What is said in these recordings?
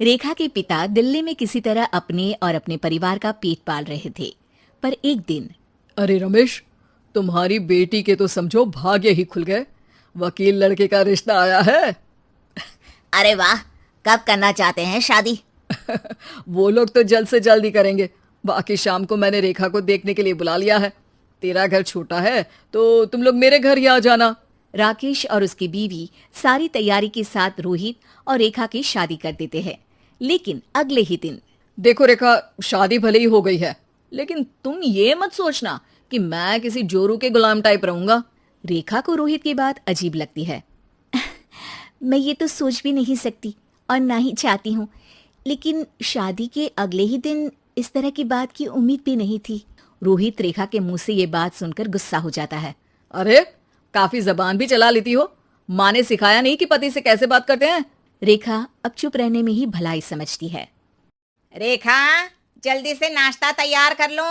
रेखा के पिता दिल्ली में किसी तरह अपने और अपने परिवार का पेट पाल रहे थे, पर एक दिन अरे रमेश, तुम्हारी बेटी के तो समझो भाग्य ही खुल गए। वकील लड़के का रिश्ता आया है। अरे वाह, कब करना चाहते हैं शादी? वो लोग तो जल्द से जल्द ही करेंगे। बाकी शाम को मैंने रेखा को देखने के लिए बुला लिया है। तेरा घर छोटा है तो तुम लोग मेरे घर ही आ जाना। राकेश और उसकी बीवी सारी तैयारी के साथ रोहित और रेखा की शादी कर देते हैं। लेकिन अगले ही दिन देखो रेखा, शादी भले ही हो गई है, लेकिन तुम ये मत सोचना कि मैं किसी जोरू के गुलाम टाइप रहूंगा। रेखा को रोहित की बात अजीब लगती है। मैं ये तो सोच भी नहीं सकती और ना ही चाहती हूँ, लेकिन शादी के अगले ही दिन इस तरह की बात की उम्मीद भी नहीं थी। रोहित रेखा के मुंह से ये बात सुनकर गुस्सा हो जाता है। अरे, काफी जबान भी चला लेती हो। माँ ने सिखाया नहीं कि पति से कैसे बात करते हैं? रेखा अब चुप रहने में ही भलाई समझती है। रेखा, जल्दी से नाश्ता तैयार कर लो।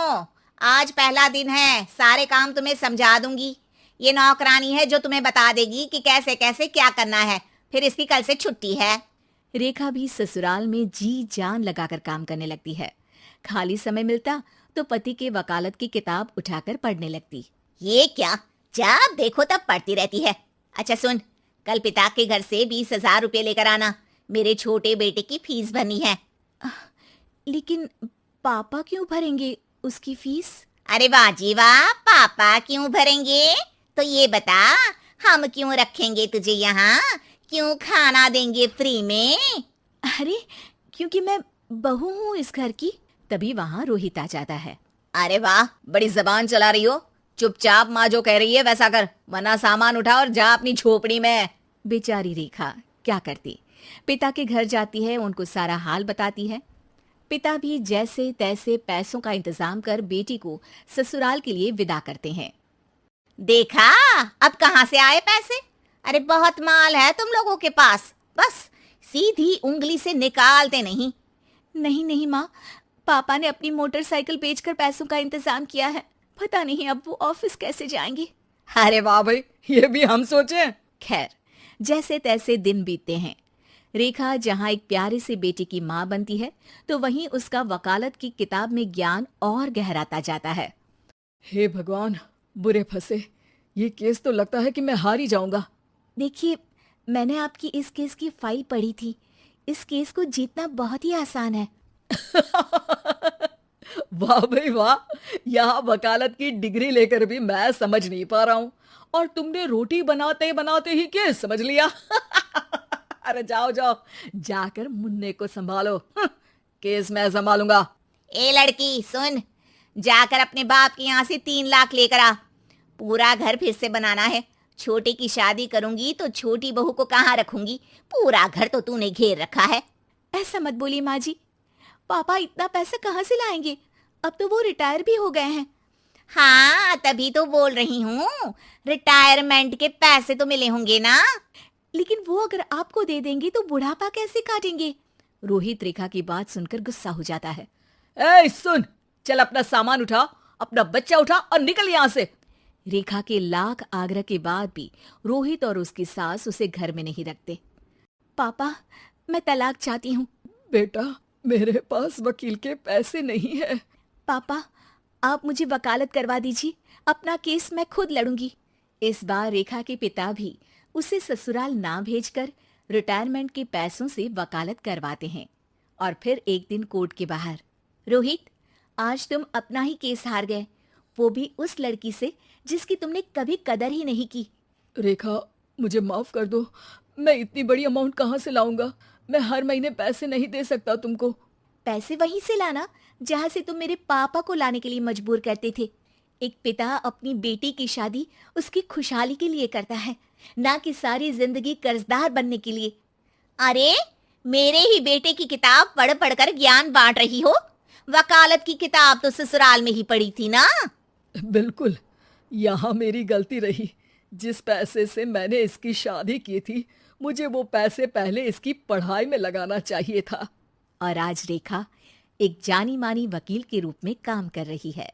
आज पहला दिन है, सारे काम तुम्हें समझा दूंगी। ये नौकरानी है जो तुम्हें बता देगी कि कैसे कैसे क्या करना है। फिर इसकी कल से छुट्टी है। रेखा भी ससुराल में जी जान लगाकर काम करने लगती है। खाली समय मिलता तो पति के वकालत की किताब उठाकर पढ़ने लगती। ये क्या, जब देखो तब पढ़ती रहती है। अच्छा सुन, कल पिता के घर से 20,000 रुपये लेकर आना। मेरे छोटे बेटे की फीस भरनी है। लेकिन पापा क्यों भरेंगे उसकी फीस? अरे वाह जी वाह, पापा क्यों भरेंगे? तो ये बता, हम क्यों रखेंगे तुझे यहाँ? क्यों खाना देंगे फ्री में? अरे, क्योंकि मैं बहू हूँ इस घर की। तभी वहाँ रोहित आ जाता है। अरे वाह, बड़ी जबान चला रही हो। चुपचाप माँ जो कह रही है वैसा कर, वरना सामान उठा और जा अपनी झोपड़ी में। बेचारी रेखा क्या करती, पिता के घर जाती है, उनको सारा हाल बताती है। पिता भी जैसे तैसे पैसों का इंतजाम कर बेटी को ससुराल के लिए विदा करते हैं। देखा, अब कहाँ से आए पैसे? अरे बहुत माल है तुम लोगों के पास, बस सीधी उंगली से निकालते नहीं। नहीं नहीं माँ, पापा ने अपनी मोटरसाइकिल बेचकर पैसों का इंतजाम किया है। पता नहीं अब वो ऑफिस कैसे जाएंगे। अरे वाह भाई, ये भी हम सोचे। खैर, जैसे तैसे दिन बीतते हैं। रेखा जहाँ एक प्यारे से बेटे की माँ बनती है, तो वहीं उसका वकालत की किताब में ज्ञान और गहराता जाता है। हे भगवान, बुरे फंसे। ये केस तो लगता है कि मैं हार ही जाऊंगा। देखिए, मैंने आपकी इस केस की फाइल पढ़ी थी। इस केस को जीतना बहुत ही आसान है। वाह भाई वाह, यहाँ वकालत की डिग्री लेकर भी मैं समझ नहीं पा रहा हूँ, और तुमने रोटी बनाते बनाते ही केस समझ लिया। अरे जाओ जाओ, जाकर मुन्ने को संभालो। केस मैं संभालूंगा। ए लड़की सुन, जाकर अपने बाप के यहाँ से 3 लाख लेकर आ। पूरा घर फिर से बनाना है। छोटे की शादी करूंगी तो छोटी बहू को कहाँ रखूंगी? पूरा घर तो तूने घेर रखा है। ऐसा मत बोलिए माँ जी, पापा इतना पैसा कहाँ से लाएंगे? अब तो वो रिटायर भी हो गए हैं। हाँ, तभी तो बोल रही हूँ, रिटायरमेंट के पैसे तो मिले होंगे ना। लेकिन वो अगर आपको दे देंगे तो बुढ़ापा कैसे काटेंगे? रोहित रेखा की बात सुनकर गुस्सा हो जाता है। ए सुन, चल अपना सामान उठा, अपना बच्चा उठा और निकल यहाँ से। रेखा के लाख आग्रह के बाद भी रोहित और उसकी सास उसे घर में नहीं रखते। पापा, मैं तलाक चाहती हूँ। बेटा, मेरे पास वकील के पैसे नहीं है। पापा, आप मुझे वकालत करवा दीजिए, अपना केस मैं खुद लड़ूंगी। इस बार रेखा के पिता भी उसे ससुराल ना भेजकर रिटायरमेंट के पैसों से वकालत करवाते हैं। और फिर एक दिन कोर्ट के बाहर, रोहित, आज तुम अपना ही केस हार गए, वो भी उस लड़की से जिसकी तुमने कभी कदर ही नहीं की। रेखा, मुझे माफ कर दो। मैं इतनी बड़ी अमाउंट कहाँ से लाऊंगा? मैं हर महीने पैसे नहीं दे सकता तुमको। पैसे वहीं से लाना जहाँ से तुम मेरे पापा को लाने के लिए मजबूर करते थे। एक पिता अपनी बेटी की शादी उसकी खुशहाली के लिए करता है, ना कि सारी जिंदगी कर्जदार बनने के लिए। अरे, मेरे ही बेटे की किताब पढ़ पढ़कर ज्ञान बांट रही हो। वकालत की किताब तो ससुराल में ही पढ़ी थी ना। बिल्कुल, यहाँ मेरी गलती रही। जिस पैसे से मैंने इसकी शादी की थी, मुझे वो पैसे पहले इसकी पढ़ाई में लगाना चाहिए था। और आज रेखा एक जानी मानी वकील के रूप में काम कर रही है।